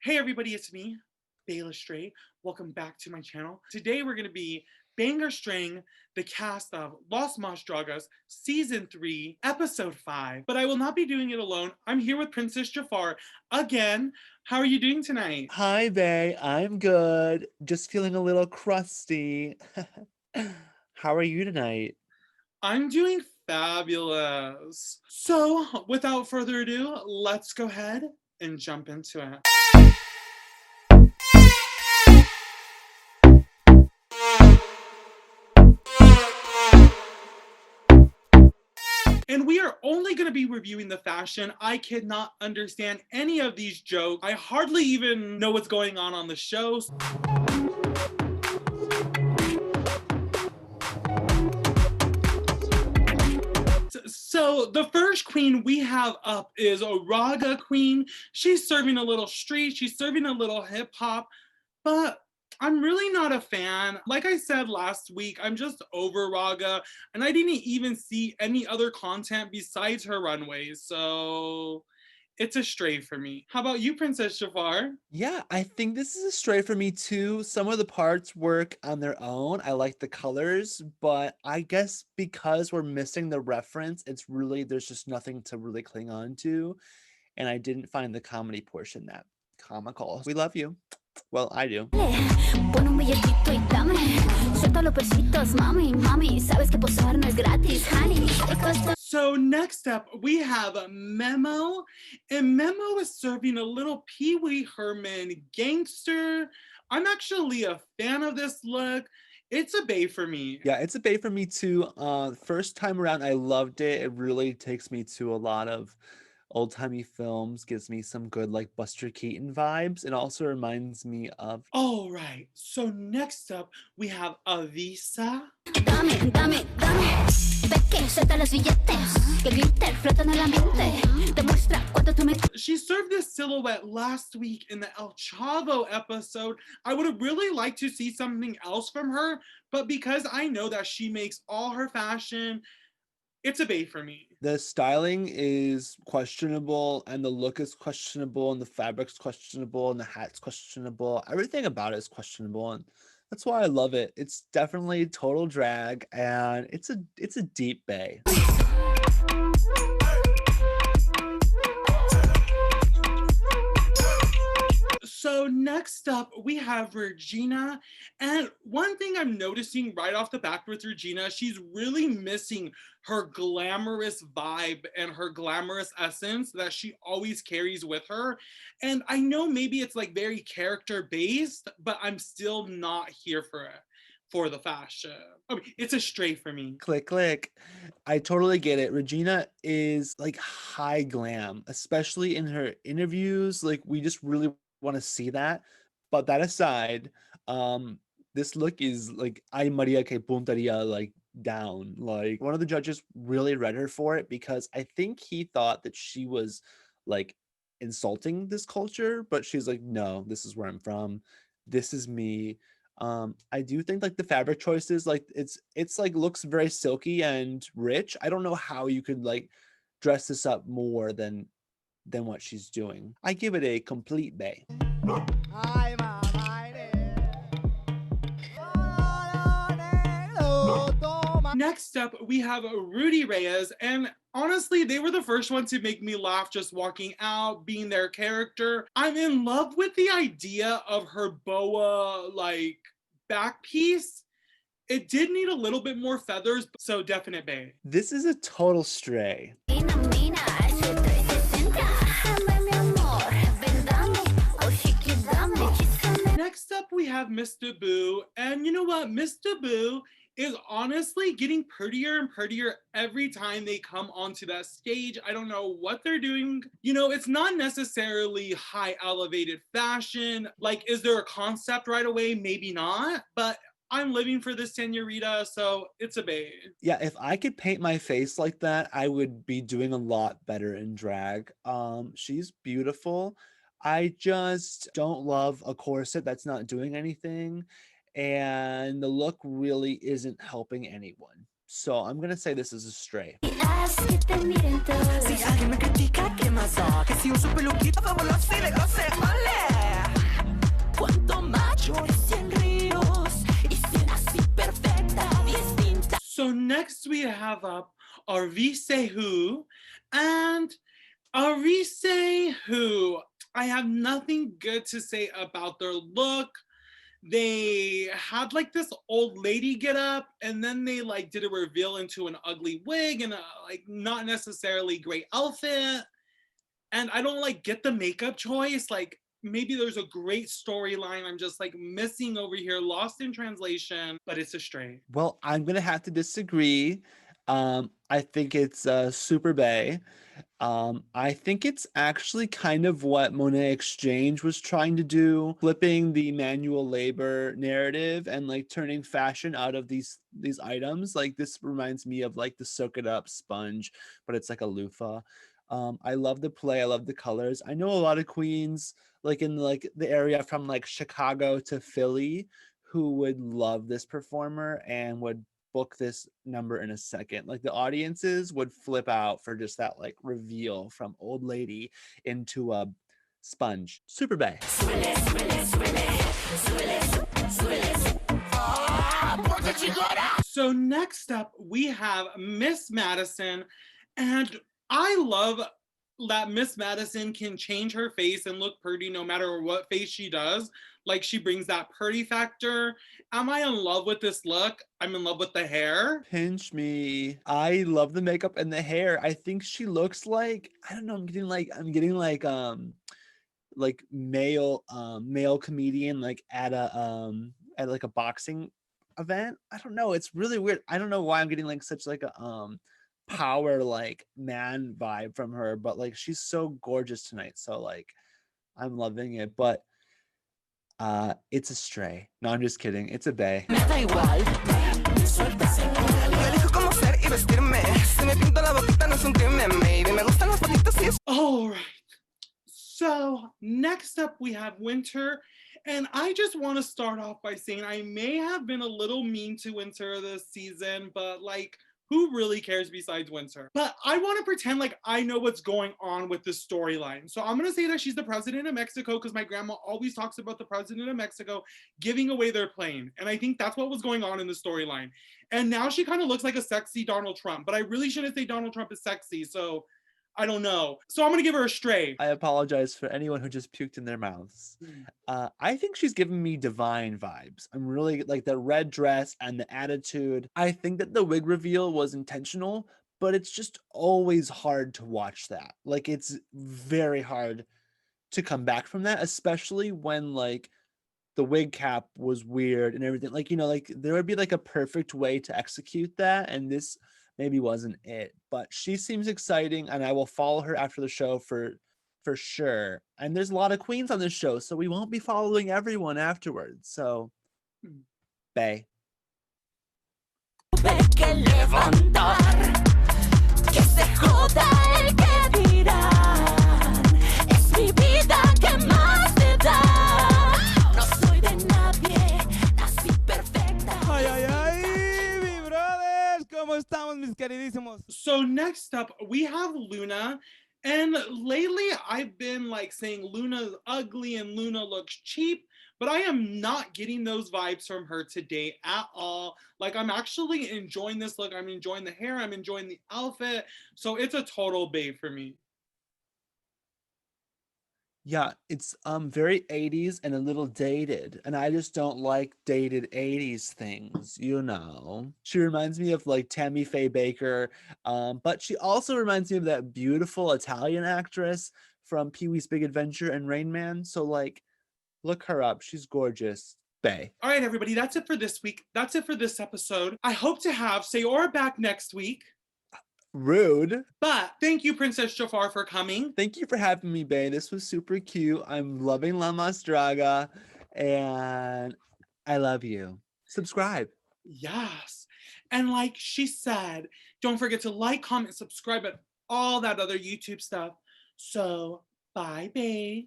Hey everybody, it's me, Bela Stray. Welcome back to my channel. Today we're going to be banger straying the cast of Los Mas Dragas Season 3, Episode 5. But I will not be doing it alone. I'm here with Princess Jafar again. How are you doing tonight? Hi, Bay. I'm good. Just feeling a little crusty. How are you tonight? I'm doing fabulous. So, without further ado, let's go ahead and jump into it. And we are only going to be reviewing the fashion. I cannot understand any of these jokes. I hardly even know what's going on the show. So the first queen we have up is a raga queen. She's serving a little street, she's serving a little hip hop, but I'm really not a fan. Like I said last week, I'm just over Raga, and I didn't even see any other content besides her runways, so it's a stray for me. How about you, Princess Jafar? Yeah, I think this is a stray for me too. Some of the parts work on their own. I like the colors, but I guess because we're missing the reference, there's just nothing to really cling on to. And I didn't find the comedy portion that comical. We love you. Well, I do. Pon un billetito y dame, suelta los besitos, mami, mami, sabes que posar no es gratis, honey. So next up, we have Memo, and Memo is serving a little Pee Wee Herman gangster. I'm actually a fan of this look. It's a bae for me. Yeah, it's a bae for me too. First time around, I loved it. It really takes me to a lot of old-timey films, gives me some good like Buster Keaton vibes. It also reminds me of All right, so next up we have Avisa. Dame, dame, dame, Becky, suelta los billetes, que el glitter flota en el ambiente, demuestra cuánto tú me... She served this silhouette last week in the El Chavo episode. I would have really liked to see something else from her, but because I know that she makes all her fashion, it's a bae for me. the styling is questionable and the look is questionable and the fabric's questionable and the hat's questionable. Everything about it is questionable, and that's why I love it. It's definitely total drag and it's a deep bae. So next up, we have Regina. And one thing I'm noticing right off the bat with Regina, she's really missing her glamorous vibe and her glamorous essence that she always carries with her. And I know maybe it's like very character based, but I'm still not here for it. For the fashion. I mean, it's a stray for me. Click, click. I totally get it. Regina is like high glam, especially in her interviews. Like, we just really want to see that. But that aside, this look is like Ay Maria que puntaria, like down. Like, one of the judges really read her for it because I think he thought that she was like insulting this culture, but she's like, no, this is where I'm from. This is me. I do think like the fabric choices, like it's like looks very silky and rich. I don't know how you could like dress this up more than what she's doing. I give it a complete bae. Next up, we have Rudy Reyes, and honestly, they were the first one to make me laugh just walking out, being their character. I'm in love with the idea of her boa, like, back piece. It did need a little bit more feathers, so definite bae. This is a total stray. Mina, mina, ese 360, dame mi amor, ven dame, oh chiqui dame, chisame. Next up, we have Mr. Boo, and you know what? Mr. Boo is honestly getting prettier and prettier every time they come onto that stage. I don't know what they're doing. You know, it's not necessarily high elevated fashion. Like, is there a concept right away? Maybe not, but I'm living for this senorita, so it's a bae. Yeah, if I could paint my face like that, I would be doing a lot better in drag. She's beautiful. I just don't love a corset that's not doing anything, and the look really isn't helping anyone. So I'm gonna say this is a stray. Haz que te miren todos. Si alguien me critica, ¿qué más da? Que si uso peluquita, vámonos y le goce, ole. next we have up Arise Who, and Arise Who, I have nothing good to say about their look. They had like this old lady get up, and then they like did a reveal into an ugly wig and a like not necessarily great outfit. And I don't like get the makeup choice. Like maybe there's a great storyline I'm just like missing over here, lost in translation, but it's a stray. Well, I'm gonna have to disagree. I think it's Super Bay. I think it's actually kind of what Monet Exchange was trying to do, flipping the manual labor narrative and like turning fashion out of these items. Like this reminds me of like the Soak It Up sponge, but it's like a loofah. I love the play. I love the colors. I know a lot of queens like in like the area from like Chicago to Philly who would love this performer and would book this number in a second. Like the audiences would flip out for just that like reveal from old lady into a sponge. Super Bay. So next up we have Miss Madison, and I love that Miss Madison can change her face and look pretty no matter what face she does. Like she brings that pretty factor. Am I in love with this look? I'm in love with the hair. Pinch me. I love the makeup and the hair. I think she looks like, I don't know, I'm getting like male comedian like at like a boxing event. I don't know. It's really weird. I don't know why I'm getting like such like a power like man vibe from her, but like she's so gorgeous tonight. So like I'm loving it. But it's a stray. No, I'm just kidding. It's a bay. All right. So next up we have Winter, and I just want to start off by saying I may have been a little mean to Winter this season, but like who really cares besides Winter? But I want to pretend like I know what's going on with this storyline. So I'm going to say that she's the president of Mexico because my grandma always talks about the president of Mexico giving away their plane. And I think that's what was going on in the storyline. And now she kind of looks like a sexy Donald Trump, but I really shouldn't say Donald Trump is sexy. So I don't know. So I'm going to give her a stray. I apologize for anyone who just puked in their mouths. I think she's giving me divine vibes. I'm really like the red dress and the attitude. I think that the wig reveal was intentional, but it's just always hard to watch that. Like it's very hard to come back from that, especially when like the wig cap was weird and everything. Like, you know, like there would be like a perfect way to execute that. And this maybe wasn't it, but she seems exciting and I will follow her after the show for sure. And there's a lot of queens on this show, so we won't be following everyone afterwards. So Bay. ¿Cómo estamos, mis queridísimos? So next up, we have Luna. And lately, I've been like saying Luna's ugly and Luna looks cheap, but I am not getting those vibes from her today at all. Like, I'm actually enjoying this look. I'm enjoying the hair. I'm enjoying the outfit. So it's a total babe for me. Yeah, it's very 80s and a little dated, and I just don't like dated 80s things, you know. She reminds me of like Tammy Faye Baker, but she also reminds me of that beautiful Italian actress from Pee-wee's Big Adventure and Rain Man. So like, look her up. She's gorgeous. Bay. All right, everybody, that's it for this week. That's it for this episode. I hope to have Sayora back next week. Rude. But thank you, Princess Jafar, for coming. Thank you for having me, Bay. This was super cute. I'm loving La Mas Draga, and I love you. Subscribe. Yes. And like she said, don't forget to like, comment, subscribe, and all that other YouTube stuff. So, bye, babe.